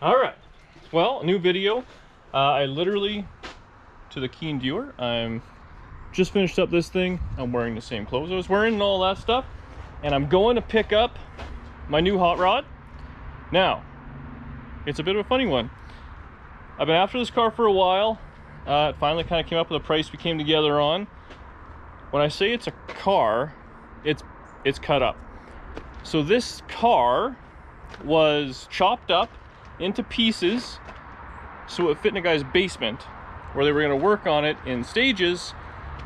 All right, well, new video. I literally, to the keen viewer, I'm just finished up this thing. I'm wearing the same clothes I was wearing and all that stuff, and I'm going to pick up my new hot rod. Now, it's a bit of a funny one. I've been after this car for a while. It finally kind of came up with a price we came together on. When I say it's a car, it's cut up. So this car was chopped up into pieces so it fit in a guy's basement where they were going to work on it in stages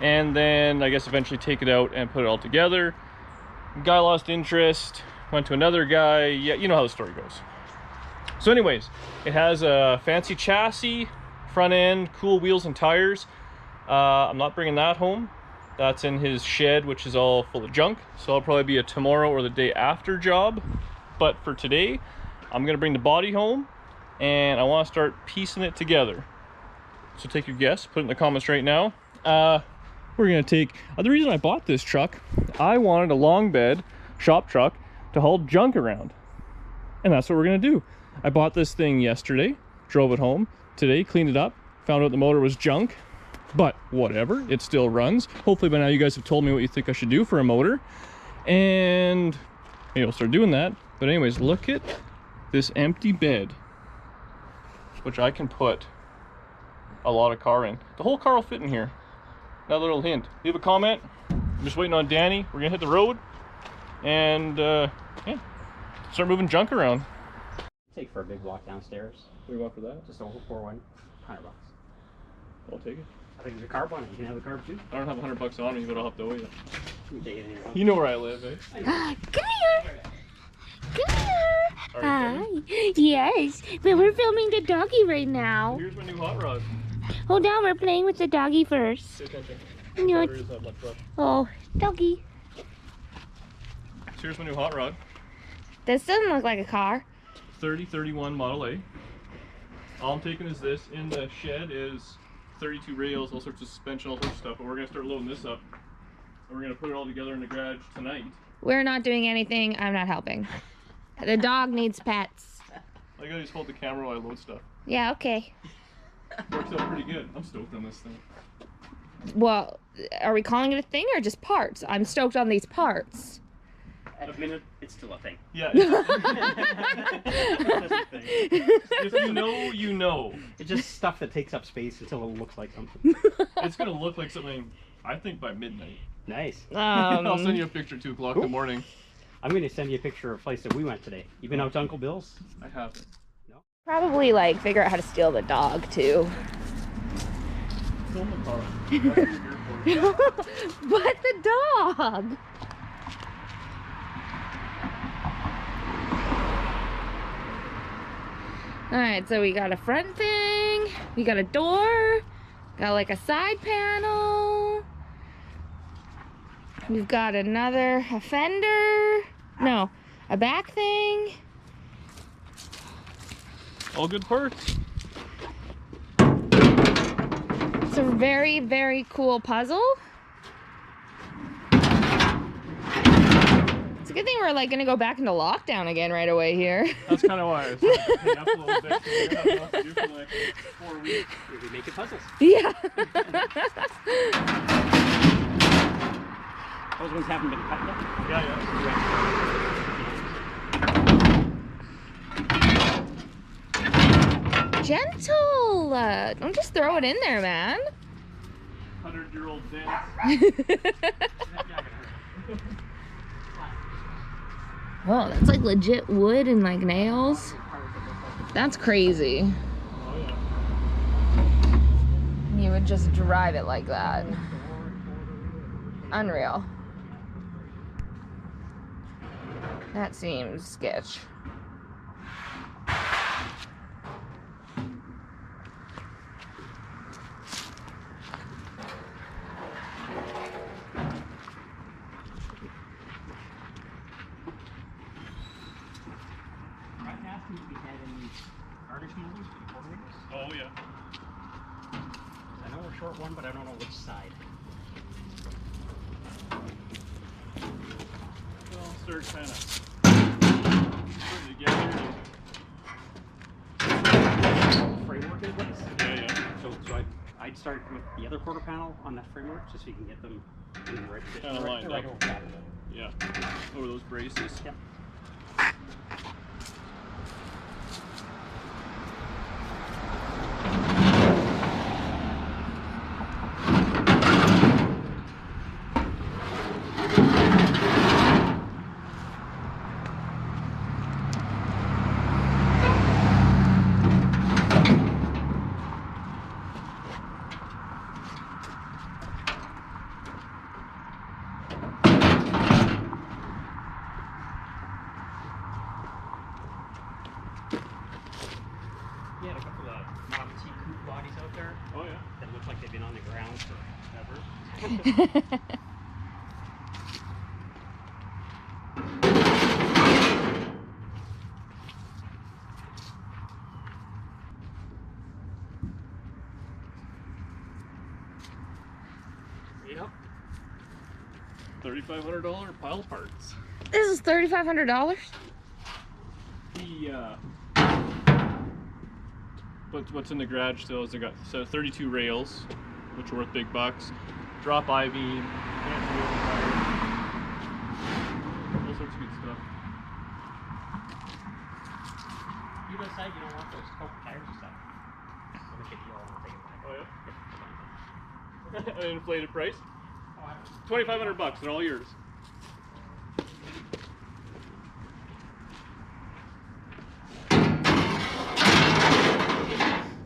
and then I guess eventually take it out and put it all together. Guy lost interest, went to another guy. Yeah, you know how the story goes. So anyways, it has a fancy chassis, front end, cool wheels and tires. I'm not bringing that home. That's in his shed, which is all full of junk. So it'll probably be a tomorrow or the day after job. But for today, I'm gonna bring the body home and I wanna start piecing it together. So take your guess, put it in the comments right now. We're gonna take, the reason I bought this truck, I wanted a long bed shop truck to haul junk around. And that's what we're gonna do. I bought this thing yesterday, drove it home. Today, cleaned it up, found out the motor was junk, but whatever, it still runs. Hopefully by now you guys have told me what you think I should do for a motor. And maybe I'll start doing that. But anyways, look at this empty bed, which I can put a lot of car in. The whole car will fit in here. Another little hint. Leave a comment. I'm just waiting on Danny. We're gonna hit the road and yeah, start moving junk around. Take for a big walk downstairs. What do you want for that? Just a whole $100. I'll take it. I think there's a carb on it. You can have the carb too. I don't have $100 on me, but I'll have to owe you. You can take it in your own. You know where I live, eh? Come here. Come here. Are Hi. you Yes, but we're filming the doggy right now. Here's my new hot rod. Hold on, we're playing with the doggy first. Pay attention. No. There is that much left. Oh, doggy. So here's my new hot rod. This doesn't look like a car. 3031 Model A. All I'm taking is this. In the shed is 32 rails, all sorts of suspension, all sorts of stuff. But we're gonna start loading this up, and we're gonna put it all together in the garage tonight. We're not doing anything. I'm not helping. The dog needs pets. I gotta just hold the camera while I load stuff. Yeah, okay. Works out pretty good. I'm stoked on this thing. Well, are we calling it a thing or just parts? I'm stoked on these parts. At a minute, it's still a thing. Yeah. If you know, you know. It's just stuff that takes up space until it looks like something. It's gonna look like something, I think, by midnight. Nice. I'll send you a picture at 2 o'clock in the morning. I'm going to send you a picture of a place that we went today. You been out to Uncle Bill's? I haven't. Probably like figure out how to steal the dog too. Film the car. That's what you're here for. But the dog. Alright, so we got a front thing, we got a door, got like a side panel, we've got another fender, no, a back thing. All good parts. It's a very, very cool puzzle. It's a good thing we're like gonna go back into lockdown again right away here. That's kind of why I was paying up a little bit. So we're gonna have enough to do for like 4 weeks. We'll be making puzzles. Yeah. Those ones haven't been cut yet? Yeah. Gentle. Don't just throw it in there, man. 100-year-old dance. Oh, that's like legit wood and like nails. That's crazy. Oh yeah. You would just drive it like that. Unreal. That seems sketch. Oh yeah. I know we're short one, but I don't know which side. Well, start kind of putting it together. I'd start with the other quarter panel on that framework, just so you can get them in the right position. Kinda lined right up. over top of it. Yeah, over those braces. Yep. He had a couple of Model T Coupe bodies out there Oh yeah. that look like they've been on the ground forever. Yep. $3,500 pile parts. This is $3,500. The what's in the garage still is they got 32 rails, which are worth big bucks. Drop I-beam, all sorts of good stuff. You decide you don't want those Coupe tires and stuff. Let me get you all on the thing. Oh yeah. An inflated price. Oh, I don't know. $2,500. They're all yours.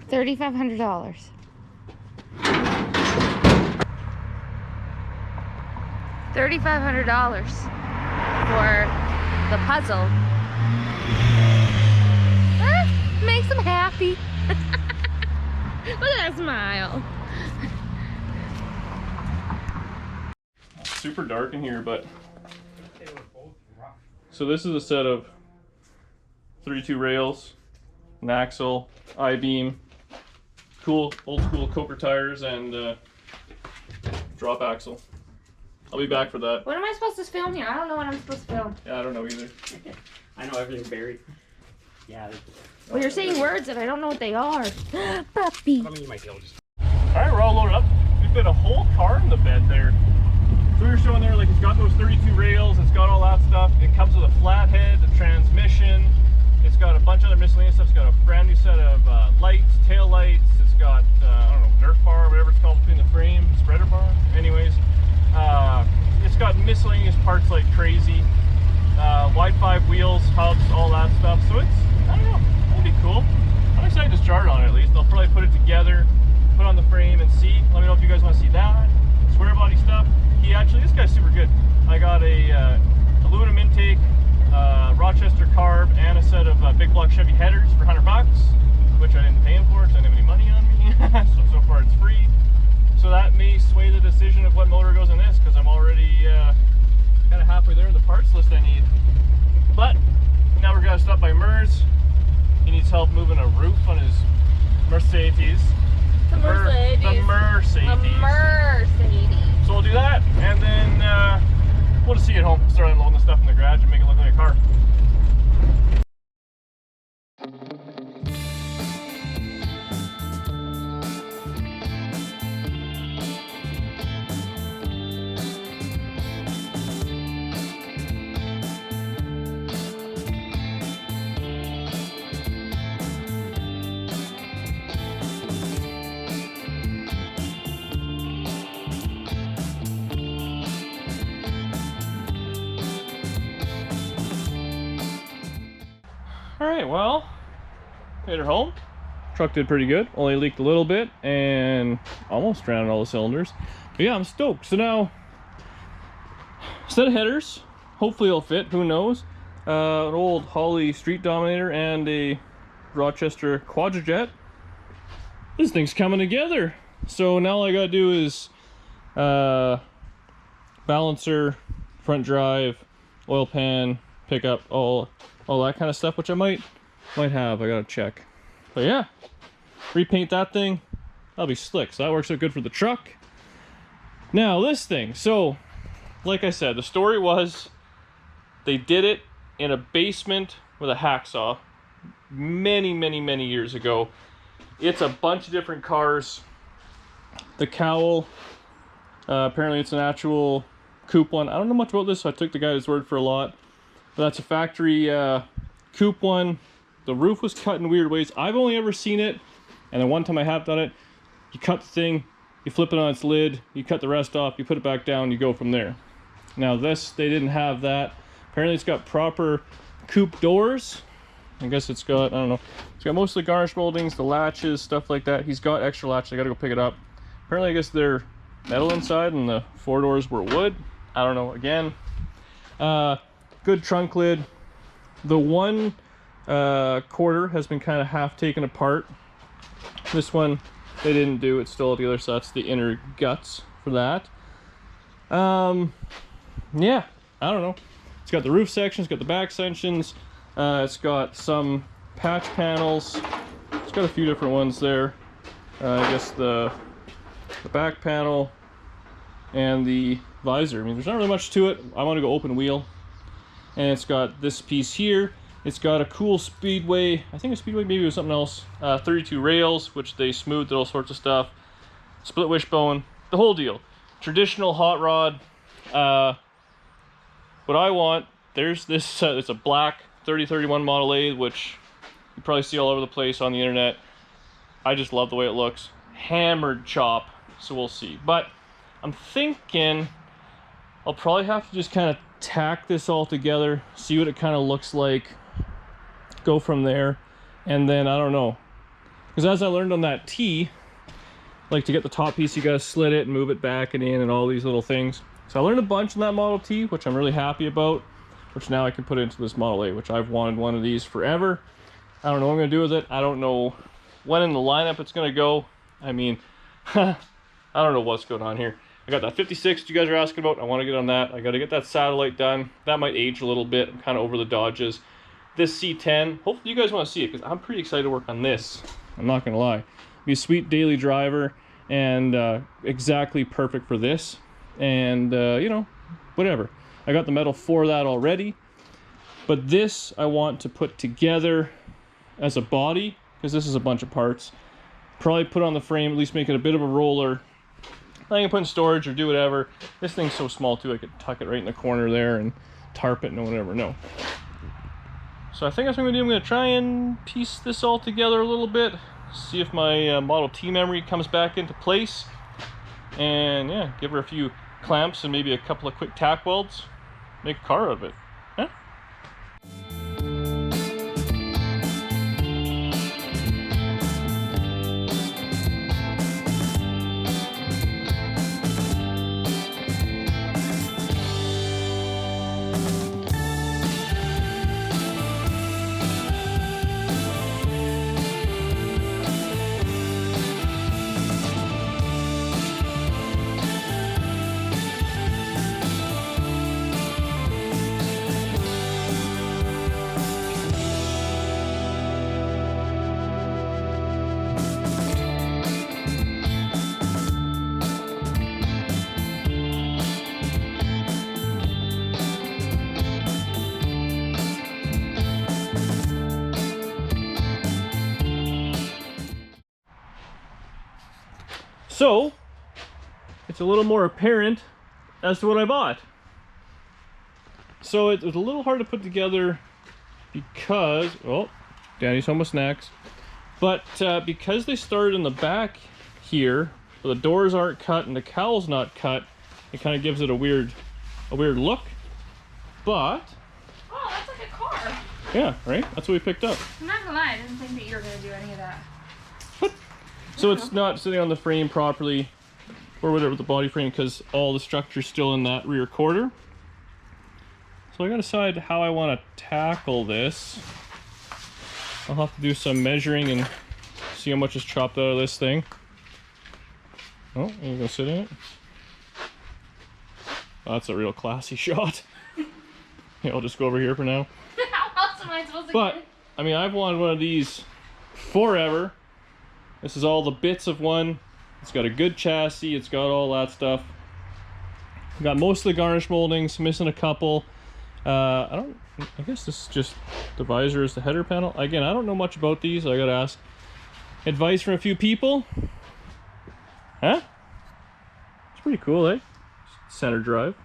$3,500. $3,500 for the puzzle. Makes them happy. Look at that smile. Super dark in here, but They were both rough. so this is a set of 32 rails, an axle, I-beam, cool old school Coupe tires, and drop axle. I'll be back for that. What am I supposed to film here? I don't know what I'm supposed to film. Yeah, I don't know either. I know everything's buried. Yeah. Well, you're saying words that I don't know what they are. Puppy. I mean, you might be able to just. Alright, we're all loaded up. We fit a whole car in the bed there. So we were showing there, like, it's got those 32 rails, it's got all that stuff. It comes with a flathead, a transmission. It's got a bunch of other miscellaneous stuff. It's got a brand new set of lights, tail lights. It's got, I don't know, Nerf bar, whatever it's called between the frame, spreader bar. Anyways, it's got miscellaneous parts like crazy. Wide 5 wheels, hubs, all that stuff. So it's, I don't know, it'll be cool. I'm excited to start on it at least. They'll probably put it together, put on the frame and see. Let me know if you guys want to see that. Square body stuff. This guy's super good. I got a aluminum intake, Rochester carb, and a set of big block Chevy headers for $100, which I didn't pay him for because I didn't have any money on me. so far it's free. So that may sway the decision of what motor goes in this, because I'm already kind of halfway there in the parts list I need. But now we're gonna stop by Mers. He needs help moving a roof on his Mercedes. The Mercedes. The Mercedes. The Mercedes. So we'll do that, and then we'll just see you at home. Start unloading the stuff in the garage and make it look like a car. Alright, well, made her home. Truck did pretty good. Only leaked a little bit and almost ran on all the cylinders. But yeah, I'm stoked. So now, set of headers. Hopefully it'll fit, who knows. An old Holly Street Dominator and a Rochester Quadrajet. This thing's coming together. So now all I gotta do is balancer, front drive, oil pan, pickup, all that kind of stuff, which I might have. I gotta check. But yeah, repaint that thing. That'll be slick. So that works out good for the truck. Now this thing. So, like I said, the story was they did it in a basement with a hacksaw many years ago. It's a bunch of different cars The cowl, apparently it's an actual Coupe one. I don't know much about this, so I took the guy's word for a lot. But that's a factory Coupe one. The roof was cut in weird ways. I've only ever seen it, and the one time I have done it, you cut the thing, you flip it on its lid, you cut the rest off, you put it back down, you go from there. Now this, they didn't have that. Apparently it's got proper Coupe doors. I guess it's got, I don't know, it's got most of the garnish moldings, the latches, stuff like that. He's got extra latches, I gotta go pick it up. Apparently I guess they're metal inside and the 4 doors were wood. I don't know, again. Good trunk lid. The one quarter has been kind of half taken apart. This one they didn't do, it's still together, so that's the inner guts for that. Yeah, I don't know. It's got the roof sections, it's got the back sections, it's got some patch panels, it's got a few different ones there. I guess the back panel and the visor. I mean, there's not really much to it. I want to go open wheel. And it's got this piece here. It's got a cool Speedway, I think a Speedway, maybe it was something else, 32 rails, which they smoothed all sorts of stuff. Split wishbone, the whole deal. Traditional hot rod. What I want, there's this, it's a black 3031 Model A, which you probably see all over the place on the internet. I just love the way it looks. Hammered chop, so we'll see. But I'm thinking I'll probably have to just kind of tack this all together, see what it kind of looks like, go from there, and then I don't know. Because as I learned on that T, like to get the top piece, you gotta slit it and move it back and in and all these little things. So I learned a bunch in that Model T, which I'm really happy about, which now I can put into this Model A, which I've wanted one of these forever. I don't know what I'm gonna do with it. I don't know when in the lineup it's gonna go. I mean, I don't know what's going on here. I got that 56 you guys are asking about. I want to get on that. I got to get that satellite done. That might age a little bit. I'm kind of over the Dodges. This C10, hopefully you guys want to see it because I'm pretty excited to work on this. I'm not going to lie. Be a sweet daily driver and exactly perfect for this. And, you know, whatever. I got the metal for that already. But this I want to put together as a body because this is a bunch of parts. Probably put on the frame, at least make it a bit of a roller. I can put in storage or do whatever. This thing's so small too, I could tuck it right in the corner there and tarp it and whatever. No. So I think that's what I'm gonna do. I'm gonna try and piece this all together a little bit. See if my Model T memory comes back into place. And yeah, give her a few clamps and maybe a couple of quick tack welds. Make a car out of it. Huh? So, it's a little more apparent as to what I bought. So it was a little hard to put together because, oh, Danny's home with snacks. But because they started in the back here, the doors aren't cut and the cowl's not cut, it kind of gives it a weird look. But, Oh, that's like a car. yeah, right? That's what we picked up. I'm not gonna lie, I didn't think that you were gonna do any of that. So it's not sitting on the frame properly, or whatever, the body frame, because all the structure's still in that rear quarter. So I gotta decide how I want to tackle this. I'll have to do some measuring and see how much is chopped out of this thing. Oh, you gonna sit in it? Oh, that's a real classy shot. Yeah, I'll just go over here for now. How else am I supposed to But, get it? I mean, I've wanted one of these forever. This is all the bits of one. It's got a good chassis. It's got all that stuff. Got most of the garnish moldings, missing a couple. I guess this is just the visor is the header panel. Again, I don't know much about these. I gotta ask advice from a few people. Huh? pretty cool, eh? Center drive.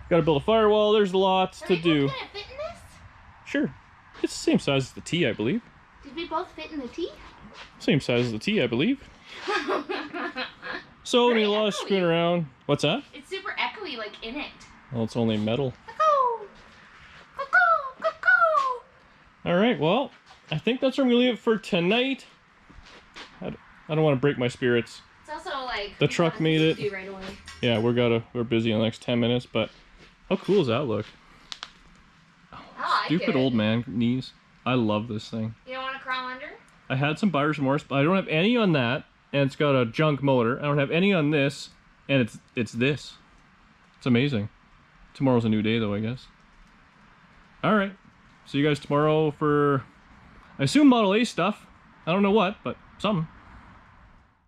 Got to build a firewall. There's lots to do. Did we both fit in this? Sure. It's the same size as the T, I believe. Did we both fit in the T? Same size as the T, I believe. So we need a lot of screwing around. What's that? It's super echoey, like in it. Well, it's only metal. Cuckoo! Cuckoo! Cuckoo! All right, well, I think that's where I'm going to leave it for tonight. I don't want to break my spirits. It's also like The truck made it. right away. Yeah, we're busy in the next 10 minutes, but how cool does that look? Oh, I Stupid like it. old man knees. I love this thing. You don't want to crawl under? I had some buyer's remorse, but I don't have any on that, and it's got a junk motor. I don't have any on this, and it's this. It's amazing. Tomorrow's a new day, though, I guess. All right. See you guys tomorrow for, I assume, Model A stuff. I don't know what, but something.